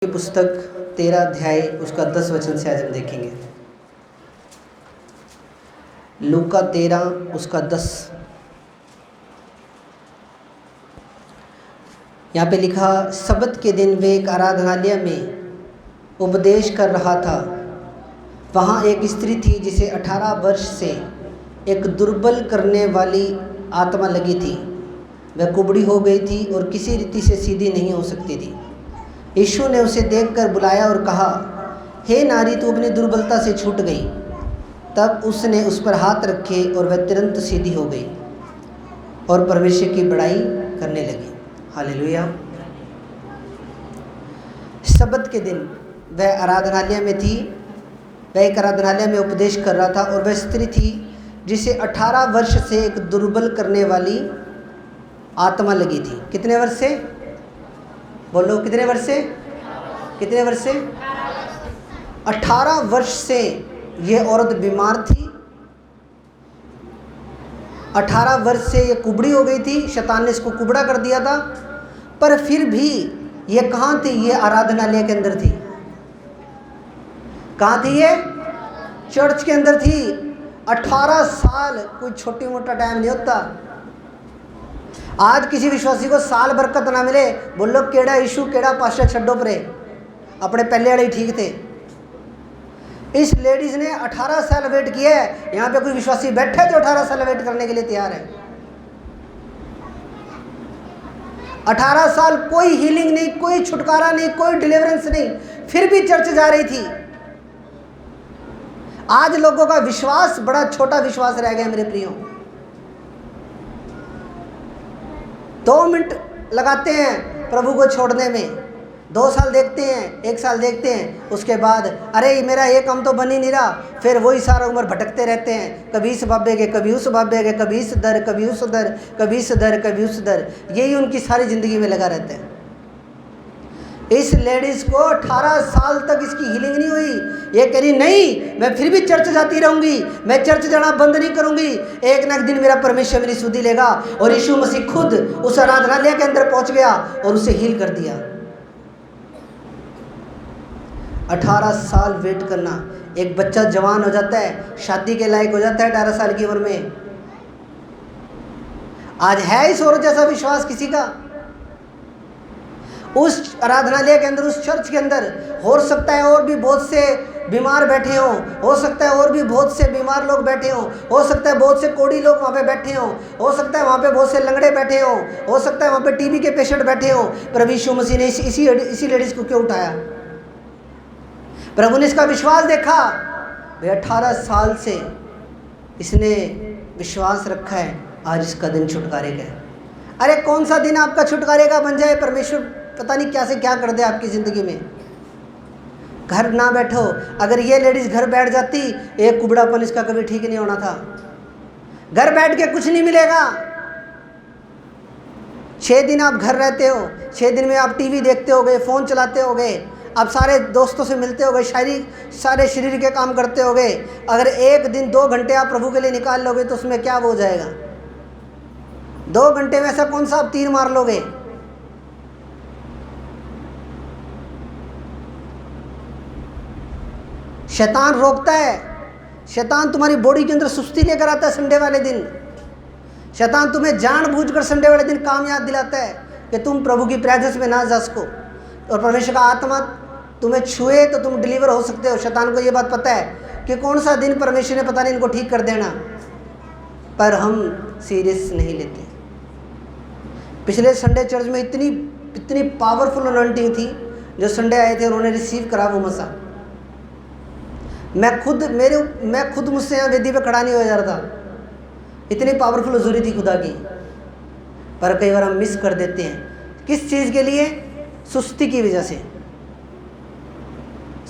की पुस्तक 13 अध्याय उसका 10 वचन से आज हम देखेंगे। लूका 13 उसका 10। यहाँ पे लिखा, सब्त के दिन वे एक आराधनालय में उपदेश कर रहा था। वहाँ एक स्त्री थी जिसे 18 वर्ष से एक दुर्बल करने वाली आत्मा लगी थी। वह कुबड़ी हो गई थी और किसी रीति से सीधी नहीं हो सकती थी। यीशु ने उसे देखकर बुलाया और कहा, हे नारी, तू अपनी दुर्बलता से छूट गई। तब उसने उस पर हाथ रखे और वह तुरंत सीधी हो गई और परमेश्वर की बड़ाई करने लगी। हालेलुया। सब्त के दिन वह आराधनालय में थी। वह एक आराधनालय में उपदेश कर रहा था और वह स्त्री थी जिसे 18 वर्ष से एक दुर्बल करने वाली आत्मा लगी थी। कितने वर्ष से? बोलो, कितने वर्ष से? कितने वर्ष से? 18 वर्ष से ये औरत बीमार थी। 18 वर्ष से ये कुबड़ी हो गई थी। शैतान ने इसको कुबड़ा कर दिया था, पर फिर भी ये कहाँ थी? ये आराधनालय के अंदर थी। कहाँ थी ये? चर्च के अंदर थी। 18 साल कोई छोटी मोटा टाइम नहीं होता। आज किसी विश्वासी को साल बरकत ना मिले, बोलो केड़ा इशू केड़ा पास्टर छड्डो परे, अपने पहले वाले ही ठीक थे। इस लेडीज ने 18 साल वेट किया है। यहाँ पे कोई विश्वासी बैठे जो 18 साल वेट करने के लिए तैयार है? 18 साल कोई हीलिंग नहीं, कोई छुटकारा नहीं, कोई डिलीवरेंस नहीं, फिर भी चर्च जा रही थी। आज लोगों का विश्वास बड़ा छोटा विश्वास रह गया मेरे प्रियो। 2 मिनट लगाते हैं प्रभु को छोड़ने में, 2 साल देखते हैं, 1 साल देखते हैं, उसके बाद अरे मेरा ये काम तो बन ही नहीं रहा। फिर वही सारा उम्र भटकते रहते हैं, कभी इस बाबे के, कभी उस बाबे के, कभी इस दर, कभी उस दर, कभी इस दर, कभी उस दर। यही उनकी सारी ज़िंदगी में लगा रहते हैं। इस लेडीज़ को 18 साल तक इसकी हीलिंग नहीं हुई। ये कह रही नहीं, मैं फिर भी चर्च जाती रहूंगी, मैं चर्च जाना बंद नहीं करूंगी। एक ना एक दिन मेरा परमेश्वर मेरी सुधि लेगा। और यीशु मसीह खुद उस आराधनालय के अंदर पहुंच गया और उसे हील कर दिया। 18 साल वेट करना। एक बच्चा जवान हो जाता है, शादी के लायक हो जाता है 18 साल की उम्र में। आज है इस औरत जैसा विश्वास किसी का? उस आराधनालय के अंदर, उस चर्च के अंदर हो सकता है और भी बहुत से बीमार बैठे हो सकता है और भी बहुत से बीमार लोग बैठे हो सकता है बहुत से कोढ़ी लोग वहाँ पे बैठे हो सकता है वहाँ पे बहुत से लंगड़े बैठे हो सकता है वहाँ पे टीबी के पेशेंट बैठे हो। प्रभु यीशु मसीह ने इसी लेडीज़ को क्यों उठाया? प्रभु ने इसका विश्वास देखा। भाई 18 साल से इसने विश्वास रखा है, आज इसका दिन छुटकारे का है। अरे कौन सा दिन आपका छुटकारे का बन जाए? परमेश्वर पता नहीं क्या से क्या कर दे आपकी ज़िंदगी में। घर ना बैठो। अगर ये लेडीज़ घर बैठ जाती, एक कुबड़ापन इसका कभी ठीक नहीं होना था। घर बैठ के कुछ नहीं मिलेगा। 6 दिन आप घर रहते हो, 6 दिन में आप टीवी देखते होगे, फ़ोन चलाते होगे, आप सारे दोस्तों से मिलते होगे, सारे शरीर के काम करते होगे। अगर एक दिन 2 घंटे आप प्रभु के लिए निकाल लोगे तो उसमें क्या हो जाएगा? 2 घंटे में ऐसा कौन सा आप तीर मार लोगे? शैतान रोकता है। शैतान तुम्हारी बॉडी के अंदर सुस्ती लेकर आता है संडे वाले दिन। शैतान तुम्हें जानबूझकर संडे वाले दिन काम याद दिलाता है कि तुम प्रभु की प्रेजेंस में ना जा सको और परमेश्वर का आत्मा तुम्हें छुए तो तुम डिलीवर हो सकते हो। शैतान को ये बात पता है कि कौन सा दिन परमेश्वर ने पता नहीं इनको ठीक कर देना, पर हम सीरियस नहीं लेते। पिछले संडे चर्च में इतनी पावरफुल अनॉइंटिंग थी। जो संडे आए थे उन्होंने रिसीव करा वो मसा। मैं खुद मुझसे यहाँ वेदी पे खड़ा नहीं हो जा रहा था। इतनी पावरफुल हुजूरी थी खुदा की। पर कई बार हम मिस कर देते हैं। किस चीज़ के लिए? सुस्ती की वजह से।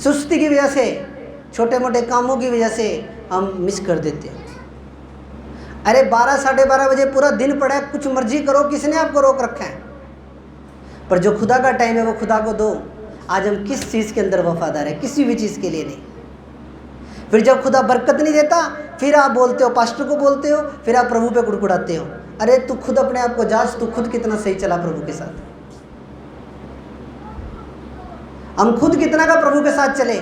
सुस्ती की वजह से, छोटे मोटे कामों की वजह से हम मिस कर देते हैं। अरे 12 साढ़े 12 बजे पूरा दिन पड़ा है, कुछ मर्जी करो, किसने आपको रोक रखा है? पर जो खुदा का टाइम है वो खुदा को दो। आज हम किस चीज़ के अंदर वफादार है? किसी भी चीज़ के लिए नहीं। फिर जब खुदा बरकत नहीं देता, फिर आप बोलते हो, पास्टर को बोलते हो, फिर आप प्रभु पे कुड़कुड़ाते हो। अरे तू खुद अपने आप को जांच, तू खुद कितना सही चला प्रभु के साथ। हम खुद कितना का प्रभु के साथ चले,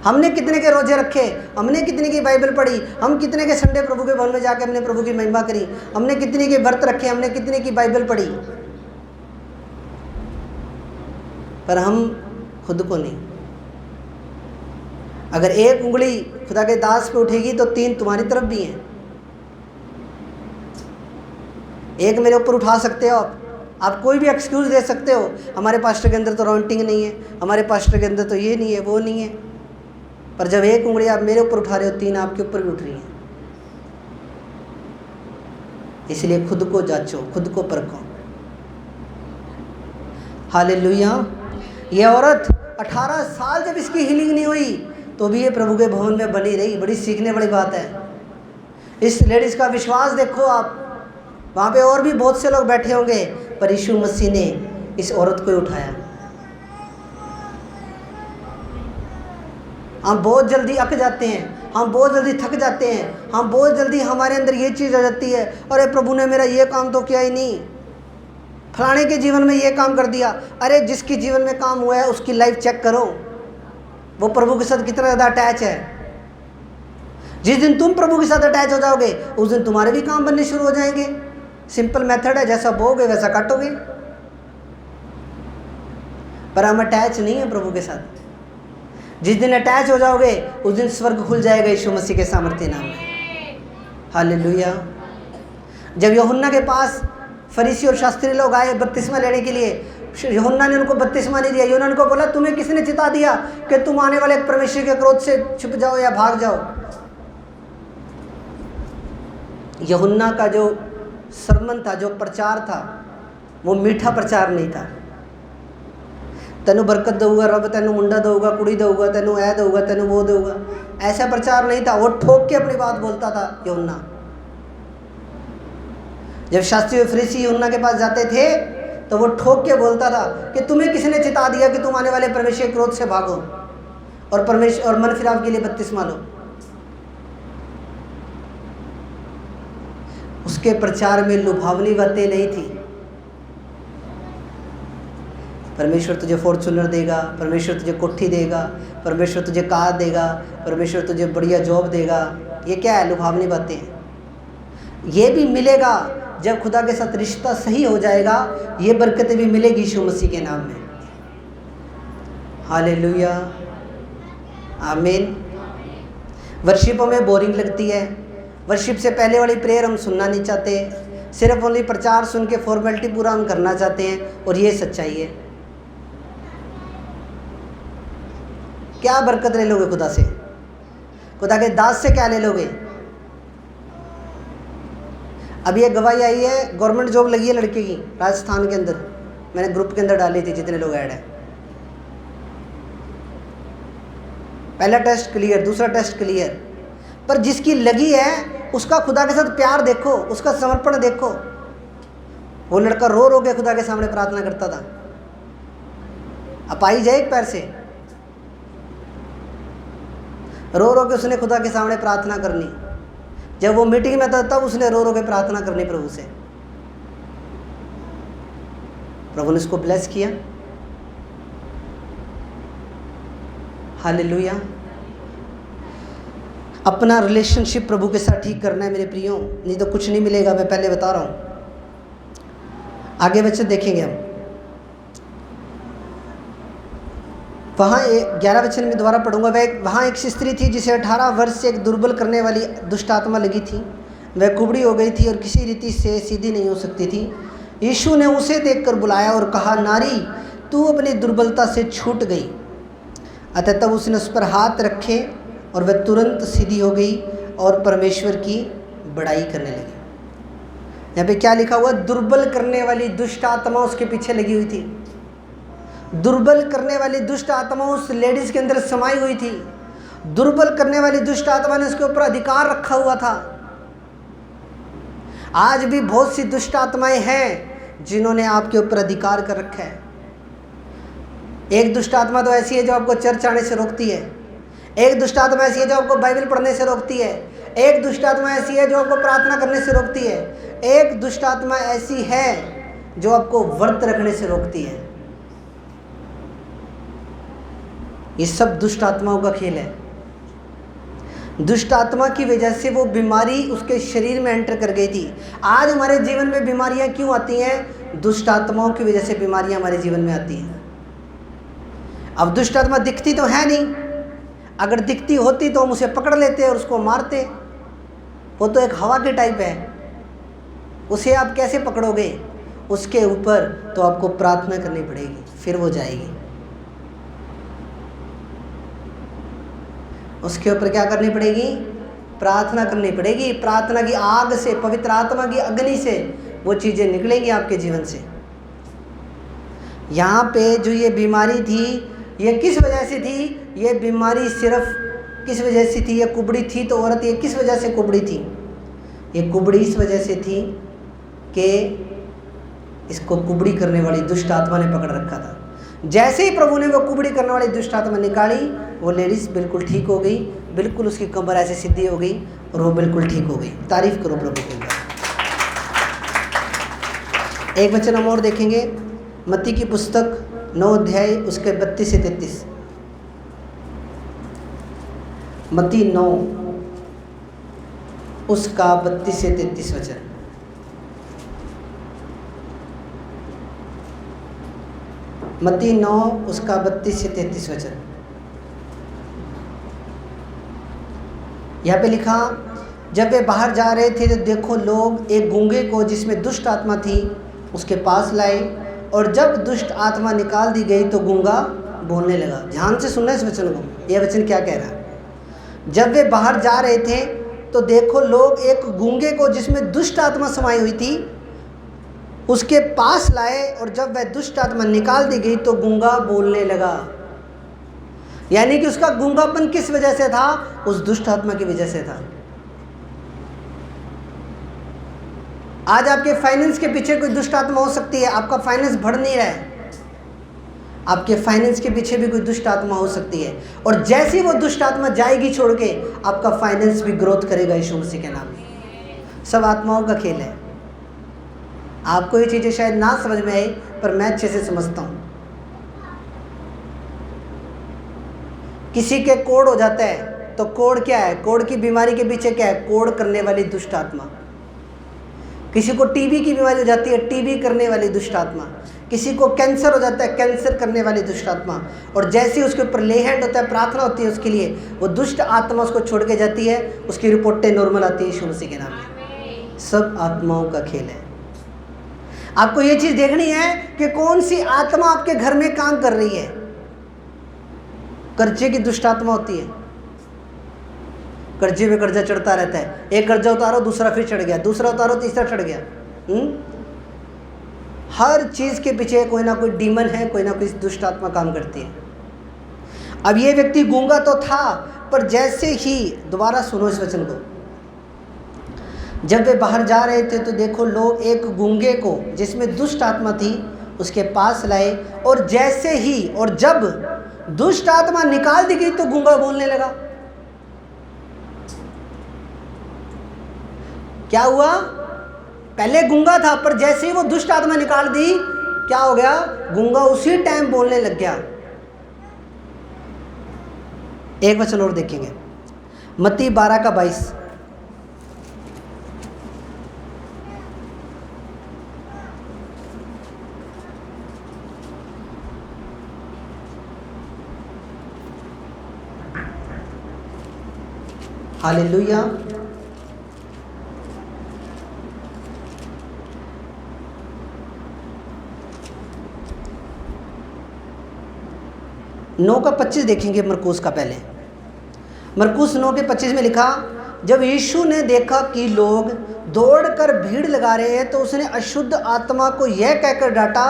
हमने कितने के रोजे रखे, हमने कितने की बाइबल पढ़ी, हम कितने के संडे प्रभु के भवन में जाकर हमने प्रभु की महिमा करी, हमने कितने के व्रत रखे, हमने कितने की बाइबल पढ़ी, पर हम खुद को नहीं। अगर एक उंगली खुदा के दास पे उठेगी तो 3 तुम्हारी तरफ भी हैं। एक मेरे ऊपर उठा सकते हो आप कोई भी एक्सक्यूज़ दे सकते हो, हमारे पास्टर के अंदर तो रॉन्टिंग नहीं है, हमारे पास्टर के अंदर तो ये नहीं है, वो नहीं है, पर जब एक उंगली आप मेरे ऊपर उठा रहे हो, 3 आपके ऊपर भी उठ रही हैं। इसलिए खुद को जांचो, खुद को परखो। हालेलुया। ये औरत 18 साल जब इसकी हीलिंग नहीं हुई तो भी ये प्रभु के भवन में बनी रही। बड़ी सीखने वाली बात है। इस लेडीज़ का विश्वास देखो आप, वहाँ पे और भी बहुत से लोग बैठे होंगे, पर यीशु मसीह ने इस औरत को उठाया। हम बहुत जल्दी अक जाते हैं, हम बहुत जल्दी थक जाते हैं, हम बहुत जल्दी हमारे अंदर ये चीज़ आ जाती है, अरे प्रभु ने मेरा ये काम तो किया ही नहीं, फलाने के जीवन में ये काम कर दिया। अरे जिसके जीवन में काम हुआ है उसकी लाइफ चेक करो, वो प्रभु के साथ कितना ज़्यादा अटैच है। जिस दिन तुम प्रभु के साथ अटैच हो जाओगे उस दिन तुम्हारे भी काम बनने शुरू हो जाएंगे। सिंपल मेथड है, जैसा बोओगे वैसा काटोगे। पर हम अटैच नहीं है प्रभु के साथ। जिस दिन अटैच हो जाओगे उस दिन स्वर्ग खुल जाएगा यीशु मसीह के सामर्थ्य नाम में। हालेलुया। जब यूहन्ना के पास फरीसी और शास्त्री लोग आए बपतिस्मा लेने के लिए, यूहन्ना ने उनको बपतिस्मा नहीं दिया। यूहन्ना को बोला तुम्हें किसने चिता दिया कि तुम आने वाले परमेश्वर के क्रोध से छुप जाओ या भाग जाओ। यूहन्ना का जो सरमन था, जो प्रचार था, वो मीठा प्रचार नहीं था। तेनू बरकत दूंगा रब, तेनू मुंडा दूंगा, कुड़ी दूंगा, तेनू ऐ दूंगा, तेनू वो दूंगा, ऐसा प्रचार नहीं था। वो ठोक के अपनी बात बोलता था यूहन्ना। जब शास्त्री और फरीसी यूहन्ना के पास जाते थे तो वो ठोक के बोलता था कि तुम्हें किसने चिता दिया कि तुम आने वाले परमेश्वर के क्रोध से भागो और परमेश्वर और मन फिराव के लिए बपतिस्मा लो। उसके प्रचार में लुभावनी बातें नहीं थी। परमेश्वर तुझे फॉर्चूनर देगा, परमेश्वर तुझे कोठी देगा, परमेश्वर तुझे कार देगा, परमेश्वर तुझे बढ़िया जॉब देगा। ये क्या है? लुभावनी बातें हैं। ये भी मिलेगा जब खुदा के साथ रिश्ता सही हो जाएगा। ये बरकतें भी मिलेगी यीशु मसीह के नाम में। हालेलुया, आमीन। वर्शिप हमें बोरिंग लगती है। वर्शिप से पहले वाली प्रेयर हम सुनना नहीं चाहते। सिर्फ ओनली प्रचार सुन के फॉर्मेलिटी पूरा हम करना चाहते हैं, और ये सच्चाई है। क्या बरकत ले लोगे खुदा से? खुदा के दास से क्या ले लोगे? अभी एक गवाही आई है, गवर्नमेंट जॉब लगी है लड़के की राजस्थान के अंदर। मैंने ग्रुप के अंदर डाली थी, जितने लोग ऐड हैं। पहला टेस्ट क्लियर, दूसरा टेस्ट क्लियर। पर जिसकी लगी है उसका खुदा के साथ प्यार देखो, उसका समर्पण देखो। वो लड़का रो रो के खुदा के सामने प्रार्थना करता था। अब आई जाए एक पैर से, रो रो के उसने खुदा के सामने प्रार्थना करनी। जब वो मीटिंग में था तब उसने रो रो के प्रार्थना करनी प्रभु से। प्रभु ने उसको ब्लेस किया। हालेलुया। अपना रिलेशनशिप प्रभु के साथ ठीक करना है मेरे प्रियो, नहीं तो कुछ नहीं मिलेगा। मैं पहले बता रहा हूँ। आगे बच्चे देखेंगे हम। वहाँ 11 वचन में दोबारा पढ़ूंगा। वहाँ एक स्त्री थी जिसे 18 वर्ष से एक दुर्बल करने वाली दुष्ट आत्मा लगी थी। वह कुबड़ी हो गई थी और किसी रीति से सीधी नहीं हो सकती थी। यीशु ने उसे देखकर बुलाया और कहा, नारी, तू अपनी दुर्बलता से छूट गई। अतः तब उसने उस पर हाथ रखे और वह तुरंत सीधी हो गई और परमेश्वर की बड़ाई करने लगी। यहाँ पे क्या लिखा हुआ? दुर्बल करने वाली दुष्ट आत्मा उसके पीछे लगी हुई थी। दुर्बल करने वाली दुष्ट आत्मा उस लेडीज के अंदर समाई हुई थी। दुर्बल करने वाली दुष्ट आत्मा ने उसके ऊपर अधिकार रखा हुआ था। आज भी बहुत सी दुष्ट आत्माएं हैं जिन्होंने आपके ऊपर अधिकार कर रखा है। एक दुष्ट आत्मा तो ऐसी है जो आपको चर्च आने से रोकती है। एक दुष्ट आत्मा ऐसी है जो आपको बाइबल पढ़ने से रोकती है। एक दुष्ट आत्मा ऐसी है जो आपको प्रार्थना करने से रोकती है। एक दुष्ट आत्मा ऐसी है जो आपको व्रत रखने से रोकती है। ये सब दुष्ट आत्माओं का खेल है। दुष्ट आत्मा की वजह से वो बीमारी उसके शरीर में एंटर कर गई थी। आज हमारे जीवन में बीमारियां क्यों आती हैं? दुष्ट आत्माओं की वजह से बीमारियां हमारे जीवन में आती हैं। अब दुष्ट आत्मा दिखती तो है नहीं, अगर दिखती होती तो हम उसे पकड़ लेते और उसको मारते। वो तो एक हवा के टाइप है, उसे आप कैसे पकड़ोगे? उसके ऊपर तो आपको प्रार्थना करनी पड़ेगी, फिर वो जाएगी। उसके ऊपर क्या करनी पड़ेगी? प्रार्थना करनी पड़ेगी। प्रार्थना की आग से, पवित्र आत्मा की अग्नि से वो चीज़ें निकलेंगी आपके जीवन से। यहाँ पे जो ये बीमारी थी, ये किस वजह से थी? ये बीमारी सिर्फ किस वजह से थी? ये कुबड़ी थी तो औरत ये किस वजह से कुबड़ी थी? ये कुबड़ी इस वजह से थी कि इसको कुबड़ी करने वाली दुष्ट आत्मा ने पकड़ रखा था। जैसे ही प्रभु ने वो कुबड़ी करने वाली दुष्ट आत्मा निकाली, वो लेडीज़ बिल्कुल ठीक हो गई, बिल्कुल उसकी कमर ऐसे सीधी हो गई और वो बिल्कुल ठीक हो गई। तारीफ करो प्रभु के अंदर। एक वचन हम और देखेंगे, मत्ती की पुस्तक 9 अध्याय उसके 32 से 33। मत्ती 9 उसका 32 से 33 वचन। मत्ती 9 उसका 32 से 33 वचन। यहाँ पे लिखा, जब वे बाहर जा रहे थे तो देखो लोग एक गूंगे को जिसमें दुष्ट आत्मा थी उसके पास लाए, और जब दुष्ट आत्मा निकाल दी गई तो गूंगा बोलने लगा। ध्यान से सुनना इस वचन को, यह वचन क्या कह रहा है। जब वे बाहर जा रहे थे तो देखो लोग एक गूंगे को जिसमें दुष्ट आत्मा समाई हुई थी उसके पास लाए, और जब वह दुष्ट आत्मा निकाल दी गई तो गूंगा बोलने लगा। यानी कि उसका गूंगापन किस वजह से था? उस दुष्ट आत्मा की वजह से था। आज आपके फाइनेंस के पीछे कोई दुष्ट आत्मा हो सकती है, आपका फाइनेंस बढ़ नहीं रहा है, आपके फाइनेंस के पीछे भी कोई दुष्ट आत्मा हो सकती है, और जैसे ही वो दुष्ट आत्मा जाएगी छोड़ के, आपका फाइनेंस भी ग्रोथ करेगा यीशु मसीह के नाम में। सब आत्माओं का खेल है। आपको ये चीज़ें शायद ना समझ में आई, पर मैं अच्छे से समझता हूँ। किसी के कोढ़ हो जाता है तो कोढ़ क्या है? कोढ़ की बीमारी के पीछे क्या है? कोढ़ करने वाली दुष्ट आत्मा। किसी को टीबी की बीमारी हो जाती है, टीबी करने वाली दुष्ट आत्मा। किसी को कैंसर हो जाता है, कैंसर करने वाली दुष्ट आत्मा। और जैसे ही उसके ऊपर ले हैंड होता है, प्रार्थना होती है उसके लिए, वो दुष्ट आत्मा उसको छोड़ के जाती है, उसकी रिपोर्टें नॉर्मल आती है यीशु मसीह के नाम में। सब आत्माओं का खेल है। आपको ये चीज़ देखनी है कि कौन सी आत्मा आपके घर में काम कर रही है। कर्जे की दुष्ट आत्मा होती है, कर्जे में कर्जा चढ़ता रहता है। एक कर्जा उतारो दूसरा फिर चढ़ गया, दूसरा उतारो तीसरा चढ़ गया। हर चीज़ के पीछे कोई ना कोई डीमन है, कोई ना कोई दुष्ट आत्मा काम करती है। अब ये व्यक्ति गूंगा तो था, पर जैसे ही, दोबारा सुनो इस वचन को, जब वे बाहर जा रहे थे तो देखो लोग एक गूंगे को जिसमें दुष्ट आत्मा थी उसके पास लाए, और जैसे ही, और जब दुष्ट आत्मा निकाल दी गई तो गूंगा बोलने लगा। क्या हुआ? पहले गूंगा था, पर जैसे ही वो दुष्ट आत्मा निकाल दी, क्या हो गया? गूंगा उसी टाइम बोलने लग गया। एक वचन और देखेंगे, मत्ती 12 का 22। हालेलुया। नौ का 25 देखेंगे मरकुस का। पहले मरकुस 9 के 25 में लिखा, जब यीशु ने देखा कि लोग दौड़कर भीड़ लगा रहे हैं तो उसने अशुद्ध आत्मा को यह कहकर डांटा,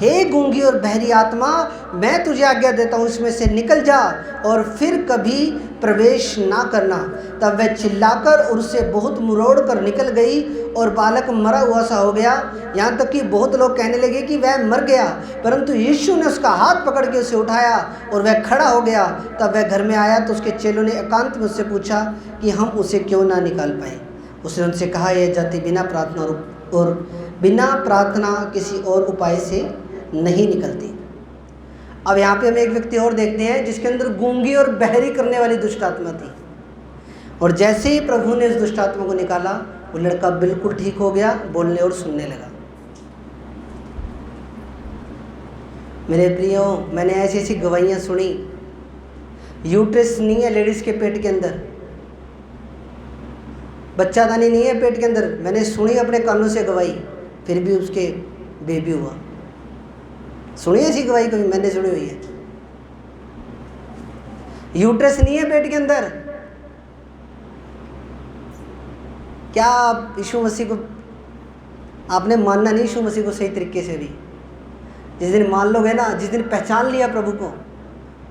हे गूंगी और बहरी आत्मा, मैं तुझे आज्ञा देता हूँ इसमें से निकल जा और फिर कभी प्रवेश ना करना। तब वह चिल्लाकर और उससे बहुत मुरोड़ कर निकल गई और बालक मरा हुआ सा हो गया। यहाँ तक कि बहुत लोग कहने लगे कि वह मर गया, परंतु यीशु ने उसका हाथ पकड़ के उसे उठाया और वह खड़ा हो गया। तब वह घर में आया तो उसके चेलों ने एकांत में उससे पूछा कि हम उसे क्यों ना निकाल पाए। उसने उनसे कहा, यह जाति बिना प्रार्थना किसी और उपाय से नहीं निकलती। अब यहाँ पे हम एक व्यक्ति और देखते हैं जिसके अंदर गूंगी और बहरी करने वाली दुष्ट आत्मा थी, और जैसे ही प्रभु ने उस दुष्ट आत्मा को निकाला, वो लड़का बिल्कुल ठीक हो गया, बोलने और सुनने लगा। मेरे प्रियो, मैंने ऐसी ऐसी गवाहियाँ सुनी। यूट्रस नहीं है लेडीज़ के पेट के अंदर, बच्चादानी नहीं है पेट के अंदर, मैंने सुनी अपने कानों से गवाही, फिर भी उसके बेबी हुआ। सुनी ऐसी गवाही कभी? मैंने सुनी हुई है। यूट्रस नहीं है पेट के अंदर, क्या आप यीशु मसीह को आपने मानना नहीं? यीशु मसीह को सही तरीके से भी जिस दिन मान लोगे ना, जिस दिन पहचान लिया प्रभु को,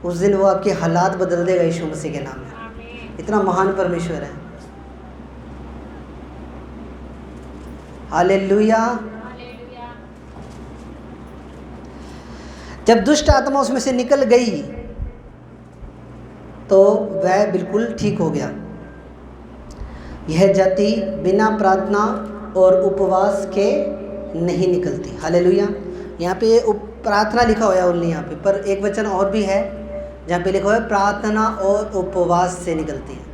उस दिन वो आपके हालात बदल देगा यीशु मसीह के नाम में। इतना महान परमेश्वर है। हालेलुया। जब दुष्ट आत्मा उसमें से निकल गई तो वह बिल्कुल ठीक हो गया। यह जाति बिना प्रार्थना और उपवास के नहीं निकलती। हालेलुया। यहाँ पे प्रार्थना लिखा हुआ है ओनली यहाँ पे, पर एक वचन और भी है जहाँ पे लिखा हुआ है प्रार्थना और उपवास से निकलती है।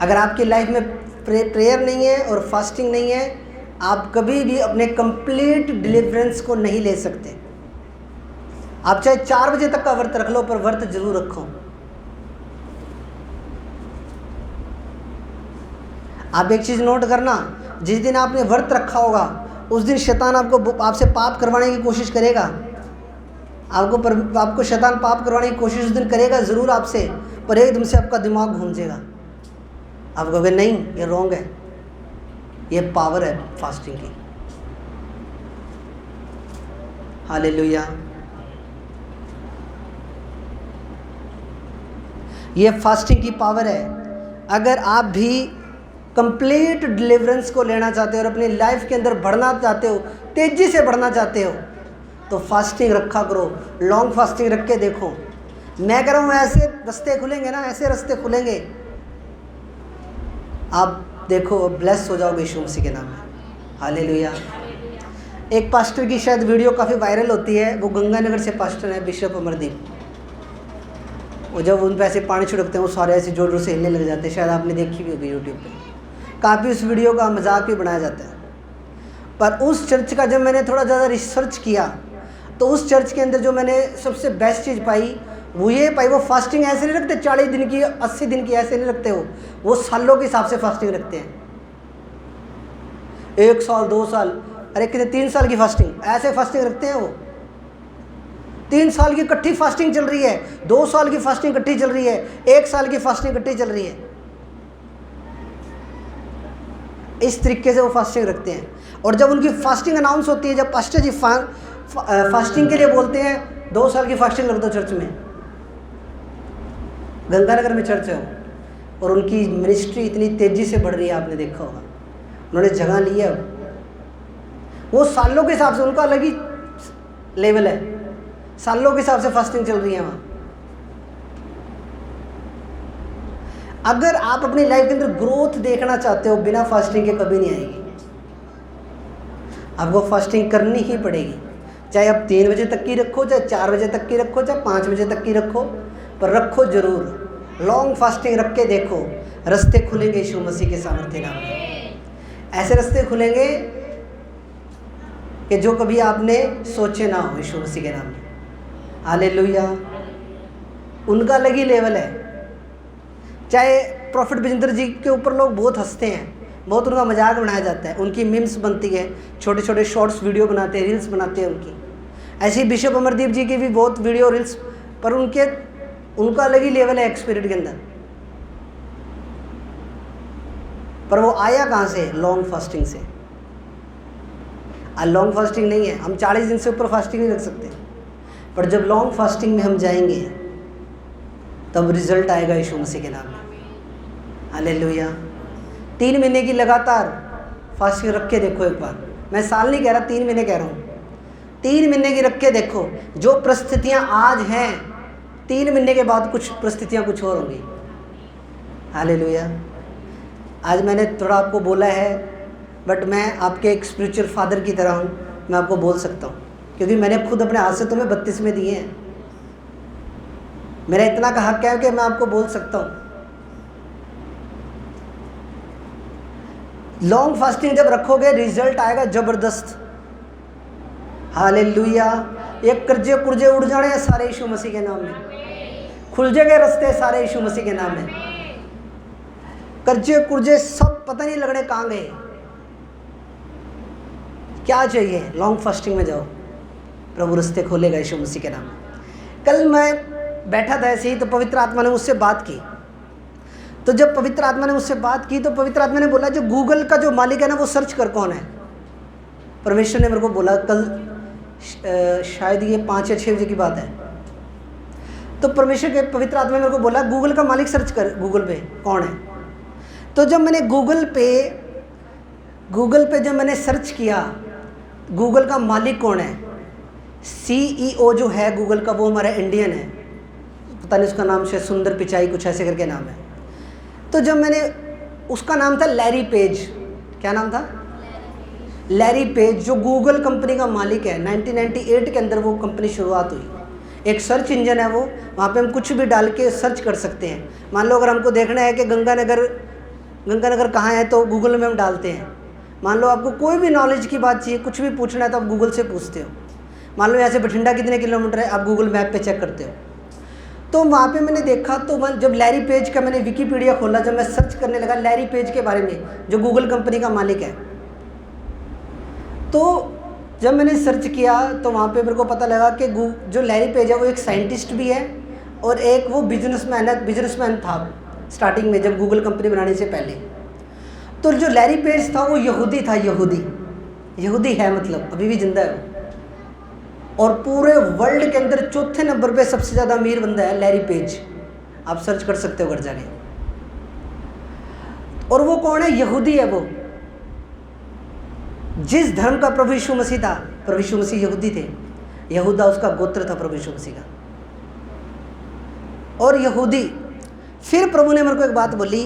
अगर आपकी लाइफ में प्रेयर नहीं है और फास्टिंग नहीं है, आप कभी भी अपने कंप्लीट डिलीवरेंस को नहीं ले सकते। आप चाहे 4 बजे तक का व्रत रख लो, पर व्रत जरूर रखो। आप एक चीज़ नोट करना, जिस दिन आपने व्रत रखा होगा उस दिन शैतान आपसे पाप करवाने की कोशिश करेगा। आपको शैतान पाप करवाने की कोशिश उस दिन करेगा ज़रूर आपसे, पर एकदम से आपका दिमाग घूम जाएगा। आप कहोगे नहीं, ये रॉन्ग है। ये पावर है फास्टिंग की। हालेलुया। ये फास्टिंग की पावर है। अगर आप भी कंप्लीट डिलीवरेंस को लेना चाहते हो और अपनी लाइफ के अंदर बढ़ना चाहते हो, तेज़ी से बढ़ना चाहते हो, तो फास्टिंग रखा करो। लॉन्ग फास्टिंग रख के देखो। मैं कह रहा हूँ ऐसे रास्ते खुलेंगे ना, ऐसे रास्ते खुलेंगे, आप देखो ब्लेस हो जाओगे यीशु मसीह के नाम में। हालेलुया। एक पास्टर की शायद वीडियो काफ़ी वायरल होती है, वो गंगानगर से पास्टर है, बिशप अमरदीप। वो जब उन पर ऐसे पानी छिड़कते हैं, वो सारे ऐसे जोर जोर से हिलने लग जाते हैं। शायद आपने देखी भी होगी यूट्यूब पे। काफ़ी उस वीडियो का मजाक भी बनाया जाता है। पर उस चर्च का जब मैंने थोड़ा ज़्यादा रिसर्च किया, तो उस चर्च के अंदर जो मैंने सबसे बेस्ट चीज़ पाई वो ये पाई, वो फास्टिंग ऐसे नहीं रखते 40 दिन की 80 दिन की, ऐसे नहीं रखते। वो सालों के हिसाब से फास्टिंग रखते हैं। 1 साल 2 साल, अरे कितने 3 साल की फास्टिंग, ऐसे फास्टिंग रखते हैं। वो 3 साल की इकट्ठी फास्टिंग चल रही है, 2 साल की फास्टिंग इकट्ठी चल रही है, 1 साल की फास्टिंग इकट्ठी चल रही है। इस तरीके से वो फास्टिंग रखते हैं। और जब उनकी फास्टिंग अनाउंस होती है, जब पास्टर जी फास्टिंग के लिए बोलते हैं 2 साल की फास्टिंग रख दो चर्च में, गंगानगर में चर्च है वो, और उनकी मिनिस्ट्री इतनी तेज़ी से बढ़ रही है, आपने देखा होगा। उन्होंने जगह ली है। वो सालों के हिसाब से, उनका अलग ही लेवल है, सालों के हिसाब से फास्टिंग चल रही है वहाँ। अगर आप अपनी लाइफ के अंदर ग्रोथ देखना चाहते हो, बिना फास्टिंग के कभी नहीं आएगी। आपको फास्टिंग करनी ही पड़ेगी, चाहे आप 3 बजे तक की रखो, चाहे 4 बजे तक की रखो, चाहे 5 बजे तक की रखो, पर रखो जरूर। लॉन्ग फास्टिंग रख के देखो, रास्ते खुलेंगे यीशु मसीह के सामर्थ्य नाम में। ऐसे रास्ते खुलेंगे कि जो कभी आपने सोचे ना हो, यीशु मसीह के नाम में। हालेलुया। उनका अलग ही लेवल है। चाहे प्रॉफिट विजेंद्र जी के ऊपर लोग बहुत हंसते हैं, बहुत उनका मजाक बनाया जाता है, उनकी मीम्स बनती है, छोटे छोटे शॉर्ट्स वीडियो बनाते हैं, रील्स बनाते हैं उनकी। ऐसे ही बिशप अमरदीप जी की भी बहुत वीडियो रील्स, पर उनका अलग ही लेवल है एक्सपीरियड के अंदर। पर वो आया कहाँ से? लॉन्ग फास्टिंग से। आज लॉन्ग फास्टिंग नहीं है, हम 40 दिन से ऊपर फास्टिंग नहीं रख सकते, पर जब लॉन्ग फास्टिंग में हम जाएंगे तब रिजल्ट आएगा यीशु मसीह के नाम में। हालेलुया। 3 महीने की लगातार फास्टिंग रख के देखो एक बार। मैं साल नहीं कह रहा, 3 महीने कह रहा हूँ। 3 महीने की रख के देखो, जो परिस्थितियाँ आज हैं 3 महीने के बाद कुछ परिस्थितियाँ कुछ और होंगी। हालेलुया। आज मैंने थोड़ा आपको बोला है, बट मैं आपके एक स्पिरिचुअल फादर की तरह हूँ, मैं आपको बोल सकता हूँ। क्योंकि मैंने खुद अपने हाथ से तुम्हें बपतिस्मे दिए हैं। मेरा इतना का हक है कि मैं आपको बोल सकता हूँ। लॉन्ग फास्टिंग जब रखोगे रिजल्ट आएगा ज़बरदस्त। हालेलुया। ये कर्जे कुर्जे उड़ जाने हैं सारे यीशु मसीह के नाम में। खुल जाएंगे रास्ते सारे यीशु मसीह के नाम में। कर्जे कुर्जे सब पता नहीं लगने कहाँ गए। क्या चाहिए? लॉन्ग फास्टिंग में जाओ, प्रभु रास्ते खोलेगा यीशु मसीह के नाम में। कल मैं बैठा था ऐसे ही, तो पवित्र आत्मा ने मुझसे बात की। तो जब पवित्र आत्मा ने मुझसे बात की तो पवित्र आत्मा ने बोला जो गूगल का जो मालिक है ना, वो सर्च कर कौन है। परमेश्वर ने मेरे को बोला, कल शायद ये 5 या 6 बजे की बात है। तो परमेश्वर के पवित्र आत्मा ने मेरे को बोला गूगल का मालिक सर्च कर गूगल पे कौन है। तो जब मैंने गूगल पे जब मैंने सर्च किया गूगल का मालिक कौन है, CEO जो है गूगल का वो हमारा इंडियन है, पता नहीं उसका नाम शायद सुंदर पिचाई कुछ ऐसे करके नाम है। तो जब मैंने, उसका नाम था लैरी पेज। क्या नाम था? लैरी पेज, जो गूगल कंपनी का मालिक है। 1998 के अंदर वो कंपनी शुरुआत हुई। एक सर्च इंजन है वो, वहाँ पे हम कुछ भी डाल के सर्च कर सकते हैं। मान लो अगर हमको देखना है कि गंगानगर कहाँ है तो गूगल में हम डालते हैं। मान लो आपको कोई भी नॉलेज की बात चाहिए, कुछ भी पूछना है तो आप गूगल से पूछते हो। मान लो यहाँ से बठिंडा कितने किलोमीटर है, आप गूगल मैप पे चेक करते हो। तो वहाँ पे मैंने देखा, तो जब लैरी पेज का मैंने विकीपीडिया खोला, जब मैं सर्च करने लगा लैरी पेज के बारे में जो गूगल कंपनी का मालिक है, तो जब मैंने सर्च किया तो वहाँ पे मेरे को पता लगा कि जो लैरी पेज है वो एक साइंटिस्ट भी है और एक वो बिजनेसमैन था स्टार्टिंग में, जब गूगल कंपनी बनाने से पहले। तो जो लैरी पेज था वो यहूदी था, यहूदी है, मतलब अभी भी जिंदा है वो। और पूरे वर्ल्ड के अंदर 4थे नंबर पे सबसे ज़्यादा अमीर बंदा है लैरी पेज। आप सर्च कर सकते हो घर जाके। और वो कौन है? यहूदी है वो। जिस धर्म का प्रभु यीशु मसीह था, प्रभु यीशु मसीह यहूदी थे, यहूदा उसका गोत्र था प्रभु यीशु मसीह का। और यहूदी, फिर प्रभु ने मेरे को एक बात बोली,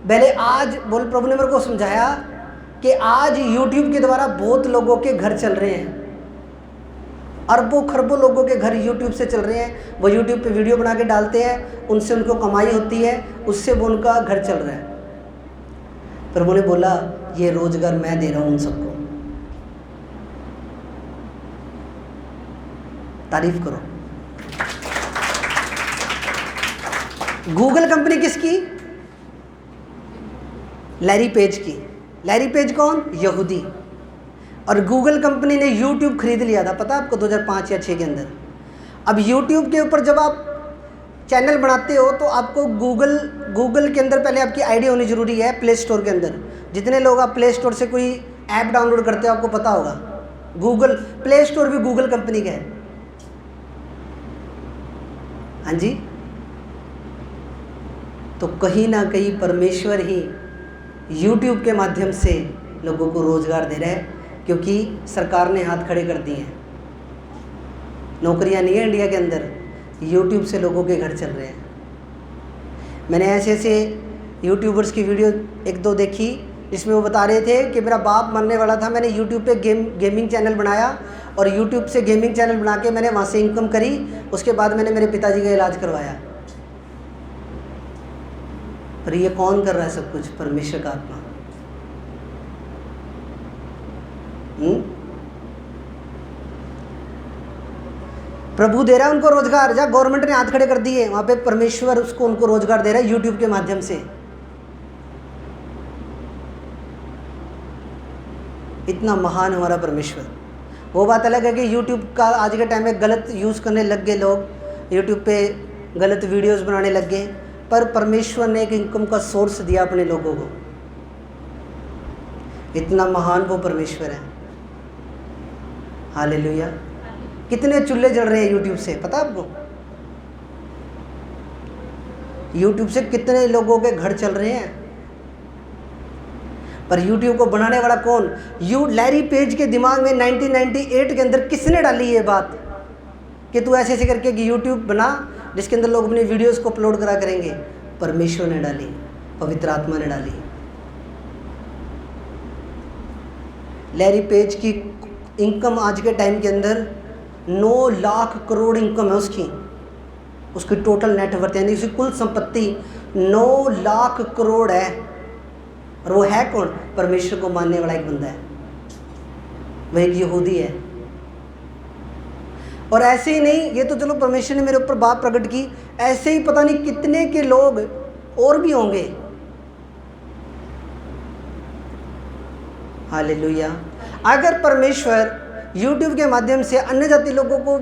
प्रभु ने मेरे को समझाया कि आज यूट्यूब के द्वारा बहुत लोगों के घर चल रहे हैं। अरबों खरबों लोगों के घर यूट्यूब से चल रहे हैं। वो यूट्यूब पे वीडियो बना के डालते हैं, उनसे उनको कमाई होती है, उससे वो उनका घर चल रहा है। प्रभु ने बोला ये रोजगार मैं दे रहा हूँ उन सबको। तारीफ करो। गूगल कंपनी किसकी? लैरी पेज की। लैरी पेज कौन? यहूदी। और गूगल कंपनी ने यूट्यूब खरीद लिया था, पता है आपको, 2005 या 6 के अंदर। अब यूट्यूब के ऊपर जब आप चैनल बनाते हो तो आपको गूगल के अंदर पहले आपकी आईडी होनी ज़रूरी है, प्ले स्टोर के अंदर। जितने लोग आप प्ले स्टोर से कोई ऐप डाउनलोड करते हो आपको पता होगा, गूगल प्ले स्टोर भी गूगल कंपनी का है। हाँ जी। तो कहीं ना कहीं परमेश्वर ही यूट्यूब के माध्यम से लोगों को रोज़गार दे रहा है, क्योंकि सरकार ने हाथ खड़े कर दिए हैं। नौकरियां नहीं है इंडिया के अंदर, यूट्यूब से लोगों के घर चल रहे हैं। मैंने ऐसे यूट्यूबर्स की वीडियो 1-2 देखी जिसमें वो बता रहे थे कि मेरा बाप मरने वाला था, मैंने यूट्यूब पे गेमिंग चैनल बनाया और यूट्यूब से गेमिंग चैनल बना के मैंने वहाँ से इनकम करी, उसके बाद मैंने मेरे पिताजी का इलाज करवाया। पर ये कौन कर रहा है सब कुछ? परमेश्वर का आत्मा। प्रभु दे रहा है उनको रोजगार। जहाँ गवर्नमेंट ने हाथ खड़े कर दिए वहाँ पे परमेश्वर उनको रोजगार दे रहा है यूट्यूब के माध्यम से। इतना महान हमारा परमेश्वर। वो बात अलग है कि यूट्यूब का आज के टाइम में गलत यूज़ करने लग गए लोग, यूट्यूब पे गलत वीडियोस बनाने लग गए, पर परमेश्वर ने एक इनकम का सोर्स दिया अपने लोगों को। इतना महान वो परमेश्वर है। हालेलुया। कितने चूल्हे जल रहे हैं यूट्यूब से, पता आपको? यूट्यूब से कितने लोगों के घर चल रहे हैं। पर यूट्यूब को बनाने वाला कौन? लैरी पेज के दिमाग में 1998 के अंदर किसने डाली ये बात कि तू ऐसे करके कि यूट्यूब बना जिसके अंदर लोग अपनी वीडियोस को अपलोड करा करेंगे? परमेश्वर ने डाली, पवित्र आत्मा ने डाली। लैरी पेज की इनकम आज के टाइम के अंदर 9 लाख करोड़ इनकम है उसकी टोटल नेटवर्थ, यानी उसकी कुल संपत्ति 9 लाख करोड़ है। और वो है कौन? परमेश्वर को मानने वाला एक बंदा है, वह एक यहूदी है। और ऐसे ही नहीं, ये तो चलो परमेश्वर ने मेरे ऊपर बात प्रकट की, ऐसे ही पता नहीं कितने के लोग और भी होंगे। हालेलुया। अगर परमेश्वर YouTube के माध्यम से अन्य जाति लोगों को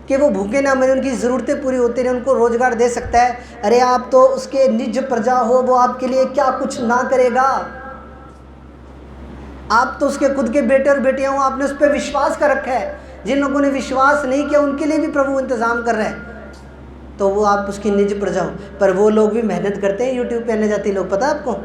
कि वो भूखे ना मरे, उनकी ज़रूरतें पूरी होती रहे, उनको रोजगार दे सकता है, अरे आप तो उसके निज प्रजा हो, वो आपके लिए क्या कुछ ना करेगा। आप तो उसके खुद के बेटे और बेटियां हो, आपने उस पर विश्वास कर रखा है। जिन लोगों ने विश्वास नहीं किया उनके लिए भी प्रभु इंतज़ाम कर रहा है, तो वो आप उसकी निज प्रजा हो। पर वो लोग भी मेहनत करते हैं YouTube पे, अन्य जाति लोग, पता है आपको?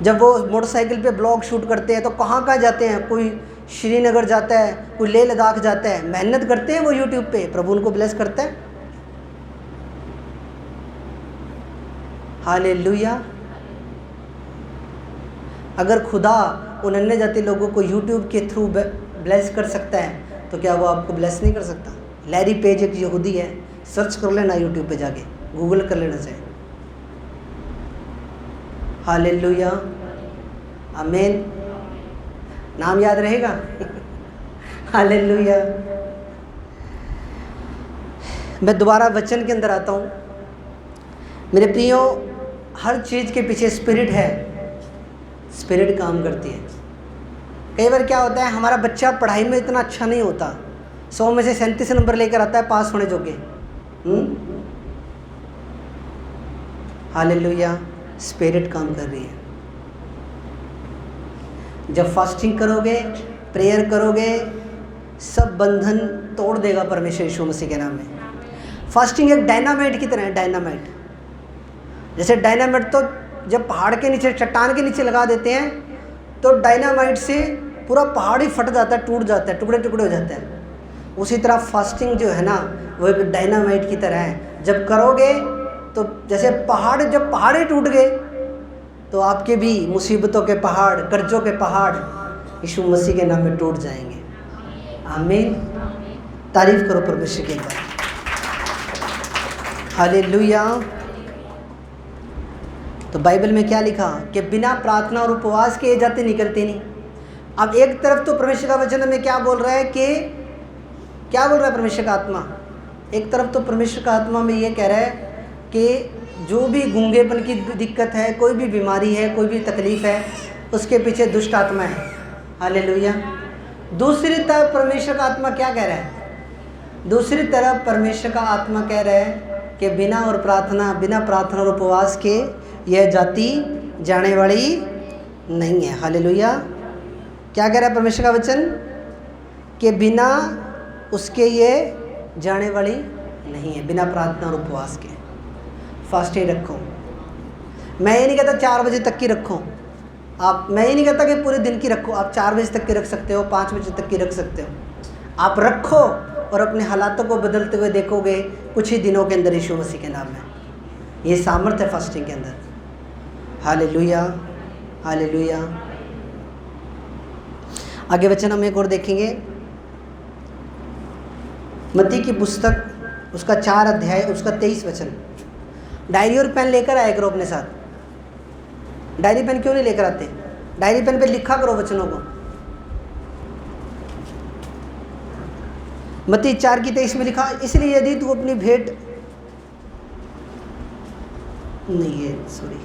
जब वो मोटरसाइकिल पे ब्लॉग शूट करते हैं तो कहाँ कहाँ जाते हैं, कोई श्रीनगर जाता है, कोई लेह लद्दाख जाता है, मेहनत करते हैं वो YouTube पे, प्रभु उनको ब्लेस करता है। हालेलुया। अगर खुदा उन अन्य जाति लोगों को YouTube के थ्रू ब्लेस कर सकता है तो क्या वो आपको ब्लेस नहीं कर सकता? लैरी पेज एक यहूदी है, सर्च कर लेना YouTube पे जाके, गूगल कर लेना चाहिए। हालेलुया, आमीन। नाम याद रहेगा। हालेलुया। मैं दोबारा वचन के अंदर आता हूँ। मेरे प्रियो, हर चीज़ के पीछे स्पिरिट है, स्पिरिट काम करती है। कई बार क्या होता है, हमारा बच्चा पढ़ाई में इतना अच्छा नहीं होता, 100 में से 37 नंबर लेकर आता है पास होने जोगे। हालेलुया, स्पिरिट काम कर रही है। जब फास्टिंग करोगे, प्रेयर करोगे, सब बंधन तोड़ देगा परमेश्वर यीशु मसीह के नाम में। फास्टिंग एक डायनामाइट की तरह है, डायनामाइट। जैसे डायनामाइट तो जब पहाड़ के नीचे, चट्टान के नीचे लगा देते हैं तो डायनामाइट से पूरा पहाड़ ही फट जाता है, टूट जाता है, टुकड़े टुकड़े हो जाते हैं। उसी तरह फास्टिंग जो है ना, वो एक डायनामाइट की तरह है। जब करोगे तो जैसे पहाड़, जब पहाड़ ही टूट गए तो आपके भी मुसीबतों के पहाड़, कर्जों के पहाड़ यीशु मसीह के नाम में टूट जाएंगे। आमीन। तारीफ करो परमेश्वर के बाद। हालेलुया। तो बाइबल में क्या लिखा कि बिना प्रार्थना और उपवास के ये जाति निकलती नहीं। अब एक तरफ तो परमेश्वर का वचन हमें क्या बोल रहा है कि, क्या बोल रहा है परमेश्वर का आत्मा? एक तरफ तो परमेश्वर का आत्मा में ये कह रहा है कि जो भी गूंगेपन की दिक्कत है, कोई भी बीमारी है, कोई भी तकलीफ़ है, उसके पीछे दुष्ट आत्मा है। हालेलुया। दूसरी तरफ परमेश्वर का आत्मा क्या कह रहा है? दूसरी तरफ परमेश्वर का आत्मा कह रहा है कि बिना प्रार्थना और उपवास के यह जाति जाने वाली नहीं है। हालेलुया। क्या कह रहा है परमेश्वर का वचन? कि बिना उसके ये जाने वाली नहीं है, बिना प्रार्थना और उपवास के। फास्टिंग रखो। मैं ये नहीं कहता 4 बजे तक की रखो आप, मैं ये नहीं कहता कि पूरे दिन की रखो। आप 4 बजे तक की रख सकते हो, 5 बजे तक की रख सकते हो। आप रखो और अपने हालातों को बदलते हुए देखोगे कुछ ही दिनों के अंदर यीशु मसीह के नाम में। ये सामर्थ्य है फास्टिंग के अंदर। Hallelujah, hallelujah. आगे वचन हम एक और देखेंगे, मत्ती की पुस्तक उसका 4 अध्याय उसका 23 वचन। डायरी और पेन लेकर आया करो अपने साथ। डायरी पेन क्यों नहीं लेकर आते? डायरी पेन पे लिखा करो वचनों को। मत्ती 4:23 में लिखा, इसलिए यदि तू अपनी भेंट नहीं है, सॉरी,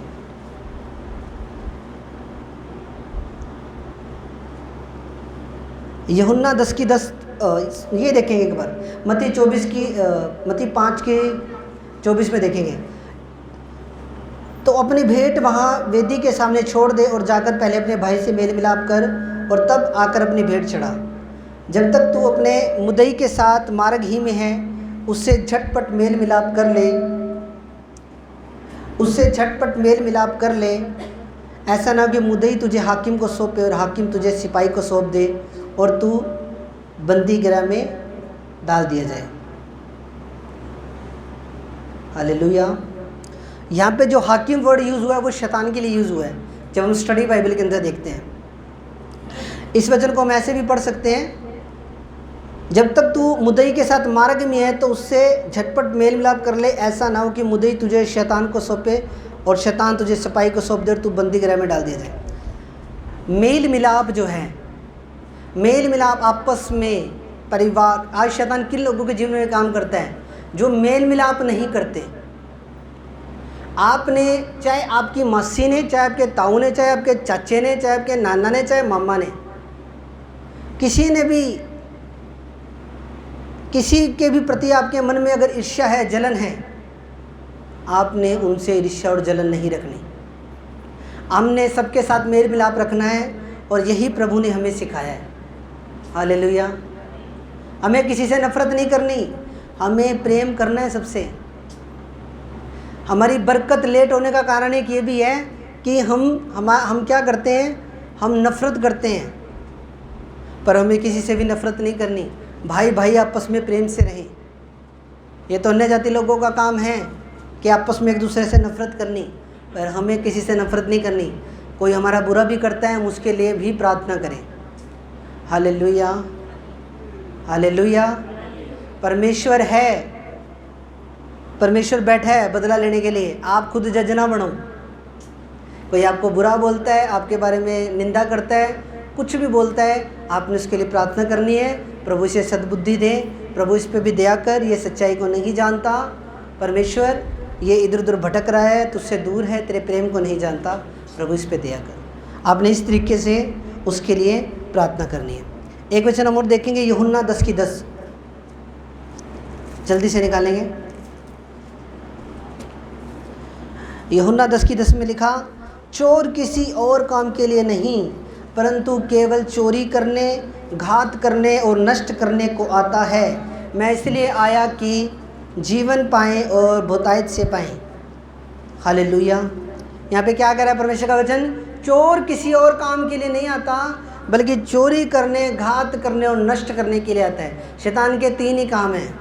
यूहन्ना 10:10 ये देखेंगे एक बार। मत्ती 5:24 में देखेंगे। तो अपनी भेंट वहाँ वेदी के सामने छोड़ दे और जाकर पहले अपने भाई से मेल मिलाप कर और तब आकर अपनी भेंट चढ़ा। जब तक तू अपने मुद्दई के साथ मार्ग ही में है, उससे झटपट मेल मिलाप कर ले। ऐसा ना कि मुद्दई तुझे हाकिम को सौंपे और हाकिम तुझे सिपाही को सौंप दे और तू बंदी गृह में डाल दिया जाए। हालेलुया। यहाँ पे जो हाकिम वर्ड यूज़ हुआ है वो शैतान के लिए यूज़ हुआ है। जब हम स्टडी बाइबल के अंदर देखते हैं, इस वचन को हम ऐसे भी पढ़ सकते हैं, जब तक तू मुद्दई के साथ मार्ग में है तो उससे झटपट मेल मिलाप कर ले, ऐसा ना हो कि मुद्दई तुझे शैतान को सौंपे और शैतान तुझे सिपाही को सौंप दे और तू बंदी गृह में डाल दिया जाए। मेल मिलाप जो है, मेल मिलाप आपस में, परिवार, आज शैतान किन लोगों के जीवन में काम करता है? जो मेल मिलाप नहीं करते। आपने, चाहे आपकी मौसी ने, चाहे आपके ताऊ ने, चाहे आपके चाचे ने, चाहे आपके नाना ने, चाहे मामा ने, किसी ने भी, किसी के भी प्रति आपके मन में अगर ईर्ष्या है, जलन है, आपने उनसे ईर्ष्या और जलन नहीं रखनी। हमने सबके साथ मेल मिलाप रखना है और यही प्रभु ने हमें सिखाया है। हालेलुया। हमें किसी से नफरत नहीं करनी, हमें प्रेम करना है सबसे। हमारी बरकत लेट होने का कारण एक ये भी है कि हम क्या करते हैं, हम नफ़रत करते हैं, पर हमें किसी से भी नफ़रत नहीं करनी। भाई भाई आपस में प्रेम से रहें। ये तो अन्य जाति लोगों का काम है कि आपस में एक दूसरे से नफ़रत करनी, पर हमें किसी से नफ़रत नहीं करनी। कोई हमारा बुरा भी करता है, हम उसके लिए भी प्रार्थना करें। Hallelujah, hallelujah. परमेश्वर है, परमेश्वर बैठा है बदला लेने के लिए। आप खुद जज ना बनो। कोई आपको बुरा बोलता है, आपके बारे में निंदा करता है, कुछ भी बोलता है, आपने उसके लिए प्रार्थना करनी है, प्रभु इसे सद्बुद्धि दे, प्रभु इस पे भी दया कर, ये सच्चाई को नहीं जानता, परमेश्वर ये इधर उधर भटक रहा है, तुझसे दूर है, तेरे प्रेम को नहीं जानता, प्रभु इस पे दया कर। आपने इस तरीके से उसके लिए प्रार्थना करनी है। एक वचन हम और देखेंगे, यूहन्ना 10:10, जल्दी से निकालेंगे। यूहन्ना 10:10 में लिखा, चोर किसी और काम के लिए नहीं परंतु केवल चोरी करने, घात करने और नष्ट करने को आता है। मैं इसलिए आया कि जीवन पाएं और बहुतायत से पाएं। हालेलुया। यहाँ पे क्या कह रहा है परमेश्वर का वचन? चोर किसी और काम के लिए नहीं आता बल्कि चोरी करने, घात करने और नष्ट करने के लिए आता है। शैतान के 3 ही काम हैं।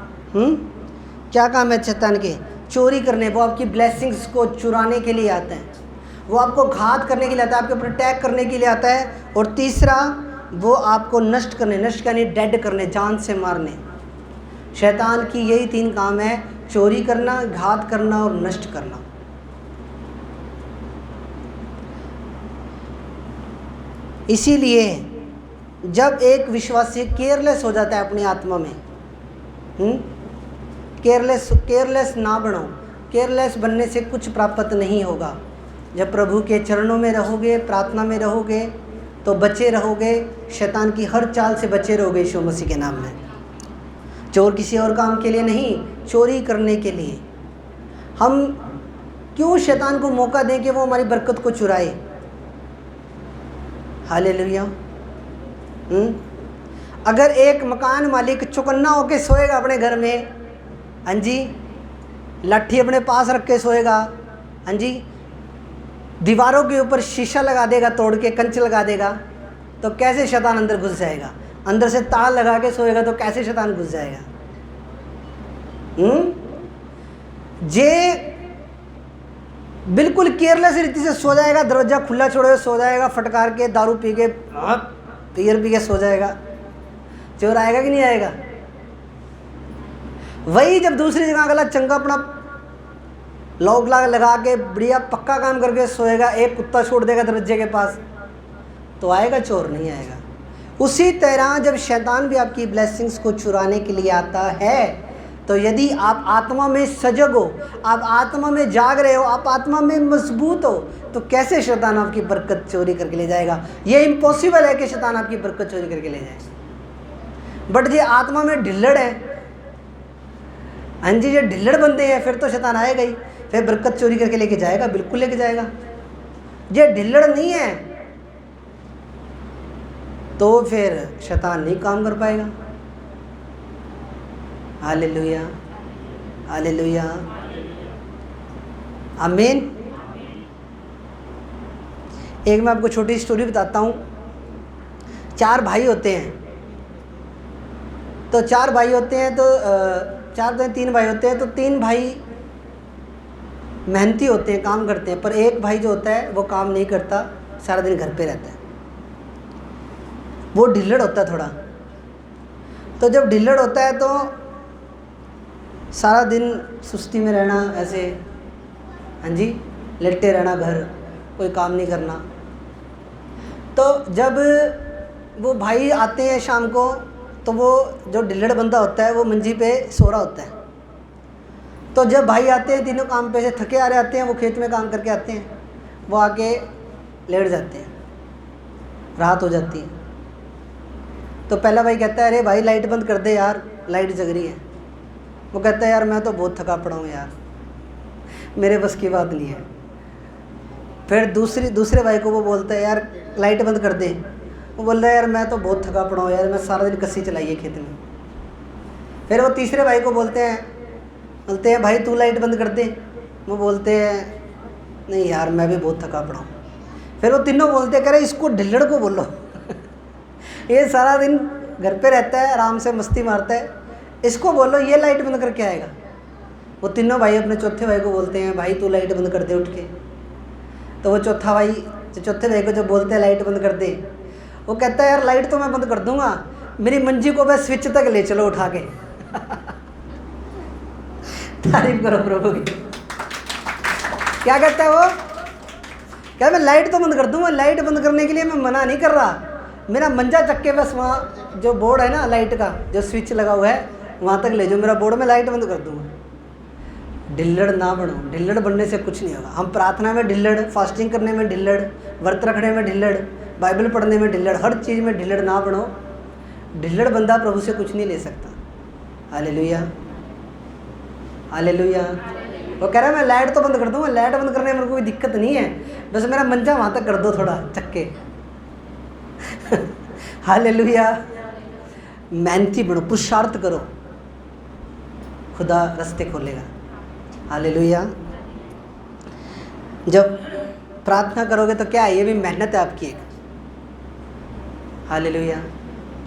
क्या काम है शैतान के? चोरी करने, वो आपकी ब्लेसिंग्स को चुराने के लिए आता है। वो आपको घात करने के लिए आता है, आपके ऊपर अटैक करने के लिए आता है। और तीसरा, वो आपको नष्ट करने, नष्ट यानी डेड करने, जान से मारने। शैतान की यही 3 काम है, चोरी करना, घात करना और नष्ट करना। इसीलिए जब एक विश्वासी केयरलेस हो जाता है अपनी आत्मा में, केयरलेस ना बनो। केयरलेस बनने से कुछ प्राप्त नहीं होगा। जब प्रभु के चरणों में रहोगे, प्रार्थना में रहोगे, तो बचे रहोगे, शैतान की हर चाल से बचे रहोगे यीशु मसीह के नाम में। चोर किसी और काम के लिए नहीं, चोरी करने के लिए। हम क्यों शैतान को मौका दें कि वो हमारी बरकत को चुराए? हालेलुया। अगर एक मकान मालिक चौकन्ना होके सोएगा अपने घर में, हाँ जी, लाठी अपने पास रख के सोएगा, हाँ जी, दीवारों के ऊपर शीशा लगा देगा, तोड़ के कंच लगा देगा, तो कैसे शैतान अंदर घुस जाएगा? अंदर से ताला लगा के सोएगा तो कैसे शैतान घुस जाएगा? जे बिल्कुल केयरलेस रीति से सो जाएगा, दरवाजा खुला छोड़े सो जाएगा, फटकार के दारू पी के बियर पी के सो जाएगा, चोर आएगा कि नहीं आएगा? वही जब दूसरी जगह गला चंगा अपना लॉक लगा के बढ़िया पक्का काम करके सोएगा, एक कुत्ता छोड़ देगा दरवाजे के पास, तो आएगा चोर? नहीं आएगा। उसी तरह जब शैतान भी आपकी ब्लेसिंग्स को चुराने के लिए आता है, तो यदि आप आत्मा में सजग हो, आप आत्मा में जाग रहे हो, आप आत्मा में मजबूत हो, तो कैसे शैतान आपकी बरकत चोरी करके ले जाएगा? ये इम्पॉसिबल है कि शैतान आपकी बरकत चोरी करके ले जाए। बट ये आत्मा में ढिल्लड़ है, हाँ जी, ये ढिल्लड़ बनते हैं, फिर तो शैतान आएगा ही, फिर बरकत चोरी करके लेके जाएगा, बिल्कुल लेके जाएगा। ये ढिल्लड़ नहीं है तो फिर शैतान नहीं काम कर पाएगा। हालेलुया, हालेलुया, आमीन। एक मैं आपको छोटी स्टोरी बताता हूँ। 4 भाई होते हैं, तो 4 भाई होते हैं, तो 3 भाई होते हैं, तो 3 भाई मेहनती होते हैं, काम करते हैं, पर एक भाई जो होता है वो काम नहीं करता, सारा दिन घर पे रहता है। वो ढिल्लड़ होता है थोड़ा। तो जब ढिल्लड़ होता है तो सारा दिन सुस्ती में रहना, ऐसे हाँ जी लेटे रहना, घर कोई काम नहीं करना। तो जब वो भाई आते हैं शाम को, तो वो जो ढिल्लड़ बंदा होता है वो मंजी पे सो रहा होता है। तो जब भाई आते हैं, तीनों काम पे से थके आ रहे आते हैं, वो खेत में काम करके आते हैं, वो आके लेट जाते हैं, रात हो जाती है। तो पहला भाई कहता है अरे भाई लाइट बंद कर दे यार, लाइट जग रही है। वो कहता है यार मैं तो बहुत थका पड़ा हूँ यार, मेरे बस की बात नहीं है। फिर दूसरे भाई को वो बोलता है यार लाइट बंद कर दे। वो बोल रहा है यार मैं तो बहुत थका पड़ा हूँ यार, मैं सारा दिन कस्सी चलाई है खेत में। फिर वो तीसरे भाई को बोलते हैं भाई तू लाइट बंद कर दे। वो बोलते हैं नहीं यार मैं भी बहुत थका पड़ा हूँ। फिर वो तीनों बोलते हैं कह रहे इसको ढिल्लड़ को बोलो ये सारा दिन घर पे रहता है, आराम से मस्ती मारता है, इसको बोलो ये लाइट बंद करके आएगा। वो तीनों भाई अपने चौथे भाई को बोलते हैं भाई तू लाइट बंद कर दे उठ के। तो वो चौथा भाई चौथे भाई को जो बोलते हैं लाइट बंद कर दे, वो कहता है यार लाइट तो मैं बंद कर दूंगा, मेरी मंजी को बस स्विच तक ले चलो उठा के तारीफ करो प्रभु की। क्या कहता है वो, क्या मैं लाइट तो बंद कर दूंगा, लाइट बंद करने के लिए मैं मना नहीं कर रहा, मेरा मंजा चक्के के बस वहाँ जो बोर्ड है ना लाइट का, जो स्विच लगा हुआ है वहाँ तक ले जाओ, मेरा बोर्ड में लाइट बंद कर दूंगा। ढिल्लड़ ना बनो, ढिल्लड़ बनने से कुछ नहीं होगा। हम प्रार्थना में ढिल्लड़, फास्टिंग करने में ढिल्लड़, व्रत रखने में ढिल्लड़, बाइबल पढ़ने में ढिल्लड़, हर चीज़ में ढिल्लड़ ना बनो। ढिल्लड़ बंदा प्रभु से कुछ नहीं ले सकता। Hallelujah hallelujah. वो कह रहा है मैं लाइट तो बंद कर दूंगा, लाइट बंद करने में मेरे को कोई दिक्कत नहीं है, बस मेरा मंजा वहाँ तक कर दो थोड़ा चक्के हालेलुया। मेहनती बनो, पुरुषार्थ करो, खुदा रास्ते खोलेगा। हालेलुया। जब प्रार्थना करोगे तो क्या है, ये भी मेहनत है आपकी एक। हालेलुया।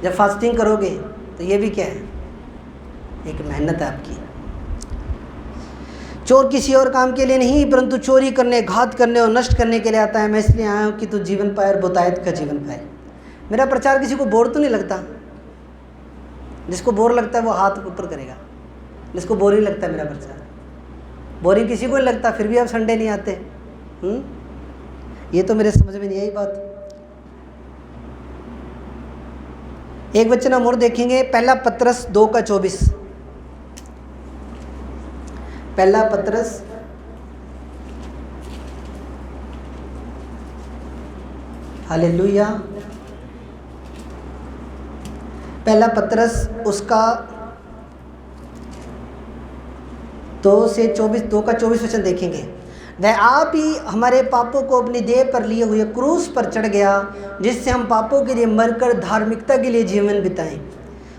जब फास्टिंग करोगे तो ये भी क्या है, एक मेहनत है आपकी। चोर किसी और काम के लिए नहीं परंतु चोरी करने, घात करने और नष्ट करने के लिए आता है। मैं इसलिए आया हूँ कि तू जीवन पाए और बहुतायत का जीवन पाए। मेरा प्रचार किसी को बोर तो नहीं लगता। जिसको बोर लगता है वो हाथ ऊपर करेगा। जिसको बोरिंग लगता है मेरा प्रचार, बोरिंग किसी को नहीं लगता, फिर भी आप संडे नहीं आते। ये तो मेरे समझ में नहीं आई बात। एक वचन हम और देखेंगे, पहला पतरस 2:24। पहला पतरस हालेलुया। पहला पतरस उसका 2:24 वचन देखेंगे। वह आप ही हमारे पापों को अपनी देह पर लिए हुए क्रूस पर चढ़ गया, जिससे हम पापों के लिए मरकर धार्मिकता के लिए जीवन बिताएं।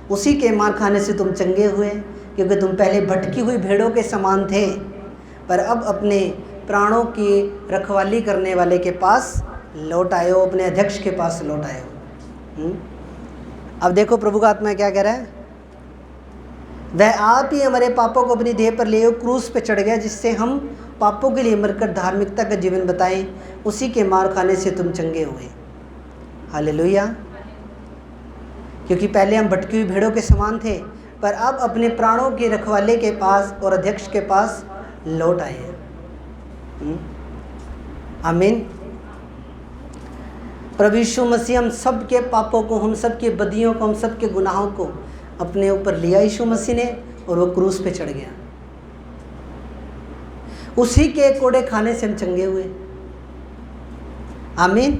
उसी के मार खाने से तुम चंगे हुए, क्योंकि तुम पहले भटकी हुई भेड़ों के समान थे, पर अब अपने प्राणों की रखवाली करने वाले के पास लौट आए हो, अपने अध्यक्ष के पास लौट आए हो। अब देखो प्रभु का आत्मा क्या कह रहा है, वह आप ही हमारे पापों को अपनी देह पर ले क्रूस पे चढ़ गया, जिससे हम पापों के लिए मरकर धार्मिकता का जीवन बताएं। उसी के मार खाने से तुम चंगे हुए। हालेलुया। क्योंकि पहले हम भटकी हुई भेड़ों के समान थे, पर अब अपने प्राणों के रखवाले के पास और अध्यक्ष के पास लौट आए हैं। आमीन। प्रभु यीशु मसीह हम सब के पापों को, हम सब की बदियों को, हम सब के गुनाहों को अपने ऊपर लिया यीशु मसीह ने, और वो क्रूस पे चढ़ गया। उसी के कोड़े खाने से हम चंगे हुए। आमीन।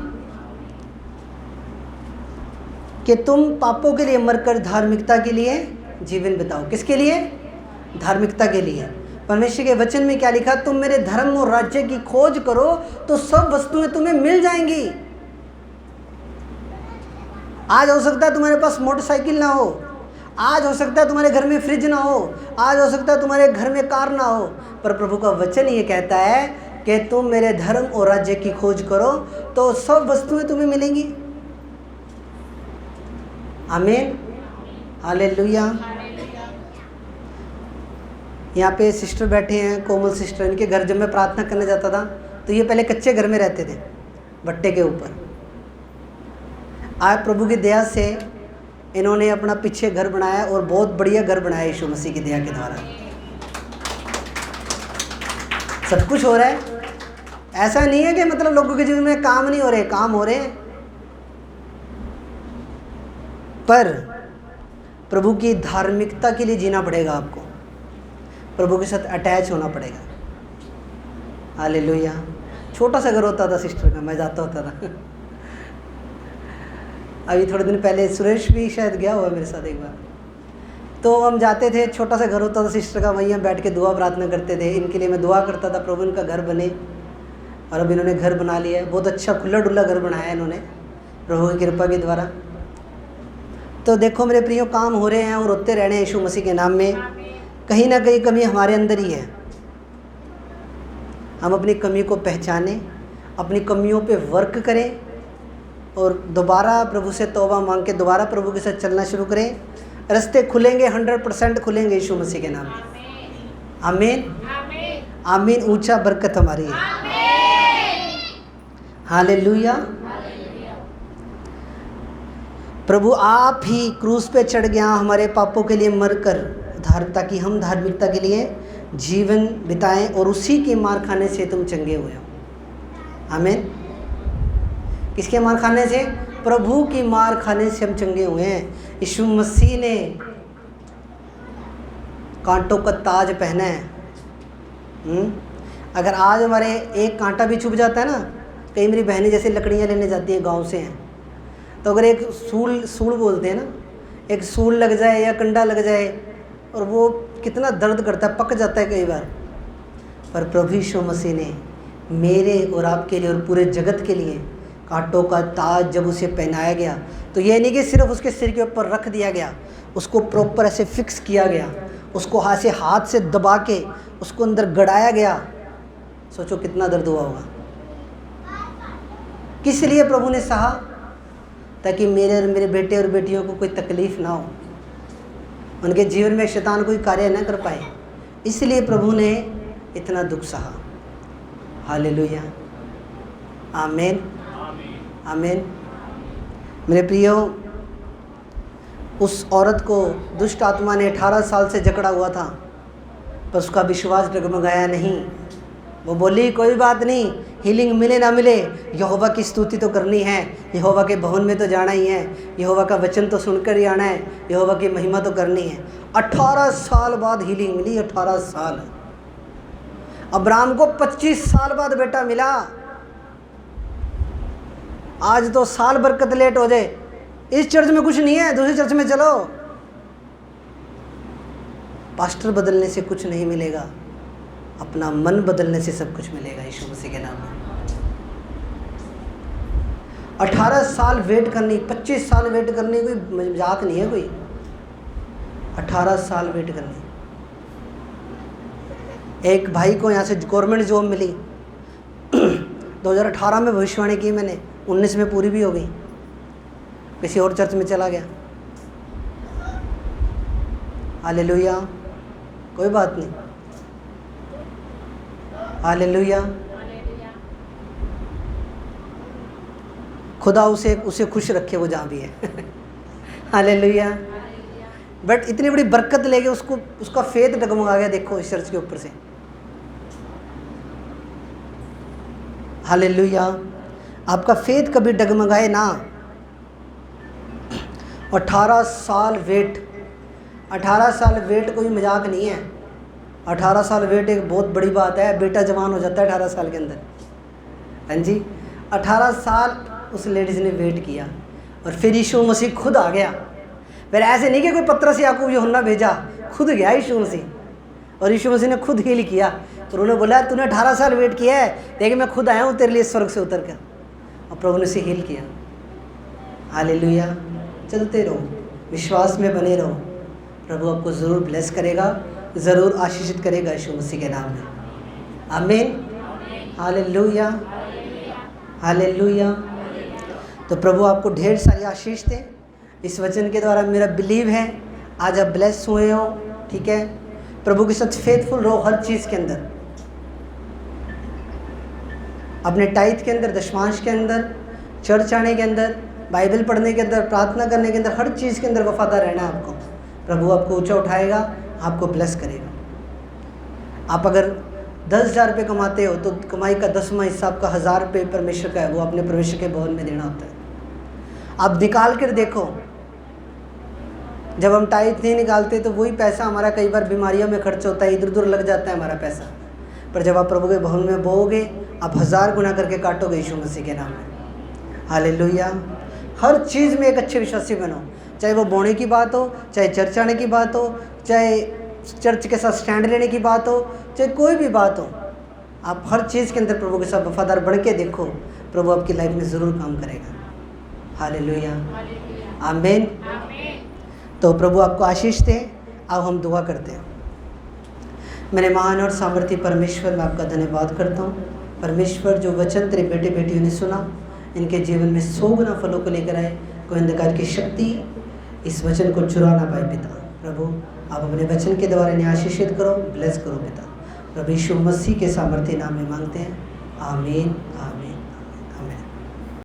कि तुम पापों के लिए मरकर धार्मिकता के लिए जीवन बिताओ। किसके लिए? धार्मिकता के लिए। परमेश्वर के वचन में क्या लिखा, तुम मेरे धर्म और राज्य की खोज करो तो सब वस्तुएं तुम्हें मिल जाएंगी। आज हो सकता है तुम्हारे पास मोटरसाइकिल ना हो, आज हो सकता है तुम्हारे घर में फ्रिज ना हो, आज हो सकता है तुम्हारे घर में कार ना हो, पर प्रभु का वचन ये कहता है कि तुम मेरे धर्म और राज्य की खोज करो तो सब वस्तुएं तुम्हें मिलेंगी। आमीन। हालेलुया। यहाँ पे सिस्टर बैठे हैं, कोमल सिस्टर। इनके घर जब मैं प्रार्थना करने जाता था तो ये पहले कच्चे घर में रहते थे, भट्टे के ऊपर। आज प्रभु की दया से इन्होंने अपना पीछे घर बनाया और बहुत बढ़िया घर बनाया यीशु मसीह की दया के द्वारा। सब कुछ हो रहा है। ऐसा नहीं है कि मतलब लोगों के जीवन में काम नहीं हो रहे, काम हो रहे हैं, पर प्रभु की धार्मिकता के लिए जीना पड़ेगा आपको, प्रभु के साथ अटैच होना पड़ेगा। हालेलुया। छोटा सा घर होता था सिस्टर का, मैं जाता होता था। अभी थोड़े दिन पहले सुरेश भी शायद गया हुआ मेरे साथ एक बार, तो हम जाते थे, छोटा सा घर होता था सिस्टर का, वहीं हम बैठ के दुआ प्रार्थना करते थे। इनके लिए मैं दुआ करता था प्रभु इनका घर बने, और अब इन्होंने घर बना लिया है। बहुत अच्छा खुला डुल्ला घर बनाया है इन्होंने प्रभु की कृपा के द्वारा। तो देखो मेरे प्रियो, काम हो रहे हैं और होते रहने हैं यीशु मसीह के नाम में। कहीं ना कहीं कमी हमारे अंदर ही है। हम अपनी कमी को पहचानें, अपनी कमियों पे वर्क करें और दोबारा प्रभु से तौबा मांग के दोबारा प्रभु के साथ चलना शुरू करें। रास्ते खुलेंगे, 100% खुलेंगे यीशु मसीह के नाम में। आमीन आमीन। ऊंचा बरकत हमारी है। हालेलुया। प्रभु आप ही क्रूस पे चढ़ गया हमारे पापों के लिए मरकर, ताकि हम धार्मिकता के लिए जीवन बिताएं और उसी के मार खाने से तुम चंगे हुए हो। आमीन। किसके मार खाने से? प्रभु की मार खाने से हम चंगे हुए हैं। यीशु मसीह ने कांटों का ताज पहना है। अगर आज हमारे एक कांटा भी चुभ जाता है ना, कई मेरी बहनें जैसे लकड़ियाँ लेने जाती हैं गांव से हैं, तो अगर एक सूल बोलते हैं ना, एक सूल लग जाए या कंडा लग जाए, और वो कितना दर्द करता है, पक जाता है कई बार। पर प्रभु यीशु मसीह ने मेरे और आपके लिए और पूरे जगत के लिए कांटों का ताज जब उसे पहनाया गया, तो ये नहीं कि सिर्फ उसके सिर के ऊपर रख दिया गया, उसको प्रॉपर ऐसे फिक्स किया गया, उसको हाथ से दबा के उसको अंदर गड़ाया गया। सोचो कितना दर्द हुआ होगा। किस लिए प्रभु ने सहा? ताकि मेरे और मेरे बेटे और बेटियों को कोई तकलीफ़ ना हो, उनके जीवन में शैतान कोई कार्य न कर पाए, इसलिए प्रभु ने इतना दुख सहा। हालेलुया। आमीन आमीन। मेरे प्रियो, उस औरत को दुष्ट आत्मा ने 18 साल से जकड़ा हुआ था, पर उसका विश्वास डगमगाया नहीं। वो बोली कोई बात नहीं, हीलिंग मिले ना मिले, यहोवा की स्तुति तो करनी है, यहोवा के भवन में तो जाना ही है, यहोवा का वचन तो सुनकर ही आना है, यहोवा की महिमा तो करनी है। 18 साल बाद हीलिंग मिली। 18 साल। अब्राहम को 25 साल बाद बेटा मिला। आज तो साल बरकत लेट हो जाए, इस चर्च में कुछ नहीं है, दूसरी चर्च में चलो। पास्टर बदलने से कुछ नहीं मिलेगा, अपना मन बदलने से सब कुछ मिलेगा यीशु मसीह के नाम में। 18 साल वेट करनी, 25 साल वेट करनी कोई मजाक नहीं है कोई। 18 साल वेट करनी। एक भाई को यहाँ से गवर्नमेंट जॉब मिली 2018 में, भविष्यवाणी की मैंने, 19 में पूरी भी हो गई, किसी और चर्च में चला गया। हालेलुया। कोई बात नहीं। हालेलुया। खुदा उसे खुश रखे वो जहाँ भी है। हालेलुया। बट इतनी बड़ी बरकत लेके उसका फेथ डगमगा गया। देखो इस चर्च के ऊपर से। हालेलुया। आपका फेथ कभी डगमगाए ना। 18 साल वेट, 18 साल वेट कोई मजाक नहीं है। 18 साल वेट एक बहुत बड़ी बात है। बेटा जवान हो जाता है 18 साल के अंदर। हाँ जी, 18 साल उस लेडीज़ ने वेट किया और फिर यीशु मसीह खुद आ गया। फिर ऐसे नहीं कि कोई पतरस याकूब यूहन्ना भेजा, खुद गया यीशु मसीह। और यीशु मसीह ने खुद हील किया। तो उन्होंने बोला तूने 18 साल वेट किया है, देखिए मैं खुद आया हूँ तेरे लिए स्वर्ग से उतर कर। और प्रभु ने उसे हील किया। हालेलुया। चलते रहो, विश्वास में बने रहो, प्रभु आपको ज़रूर ब्लेस करेगा, ज़रूर आशीषित करेगा यीशु मसीह के नाम में। आमीन। हालेलुया। हालेलुया। तो प्रभु आपको ढेर सारी आशीष दें। इस वचन के द्वारा मेरा बिलीव है आज आप ब्लेस हुए हो। ठीक है, प्रभु के साथ फेथफुल रहो हर चीज़ के अंदर, अपने टाइथ के अंदर, दशमांश के अंदर, चर्च आने के अंदर, बाइबल पढ़ने के अंदर, प्रार्थना करने के अंदर, हर चीज़ के अंदर वफादार रहना है आपको। प्रभु आपको ऊंचा उठाएगा, आपको ब्लेस करेगा। आप अगर 10,000 रुपये कमाते हो तो कमाई का 10वां हिस्सा आपका 1,000 रुपये परमेश्वर का है, वो अपने परमेश्वर के भवन में देना होता है। आप निकाल कर देखो, जब हम टाइट नहीं निकालते तो वही पैसा हमारा कई बार बीमारियों में खर्च होता है, इधर उधर लग जाता है हमारा पैसा। पर जब आप प्रभु के भवन में बोओगे, आप 1000 गुना करके काटोगे यीशु मसीह के नाम में। हालेलुया। हर चीज़ में एक अच्छे विश्वासी बनो, चाहे वो बोने की बात हो, चाहे चर्च आने की बात हो, चाहे चर्च के साथ स्टैंड लेने की बात हो, चाहे कोई भी बात हो, आप हर चीज़ के अंदर प्रभु के साथ वफादार बन के देखो, प्रभु आपकी लाइफ में ज़रूर काम करेगा। हालेलुया, आमीन। तो प्रभु आपको आशीष दे। अब हम दुआ करते हैं। मेरे महान और सामर्थी परमेश्वर, मैं आपका धन्यवाद करता हूँ। परमेश्वर, जो वचन तेरे बेटे बेटियों ने सुना, इनके जीवन में 100 गुना फलों को लेकर आए। कोई अंधकार की शक्ति इस वचन को चुरा ना पाए पिता। प्रभु आप अपने वचन के द्वारा इन्हें आशीषित करो, ब्लेस करो पिता। प्रभु यीशु मसीह के सामर्थ्य नाम में मांगते हैं, आमीन, आमीन, आमीन, आमीन।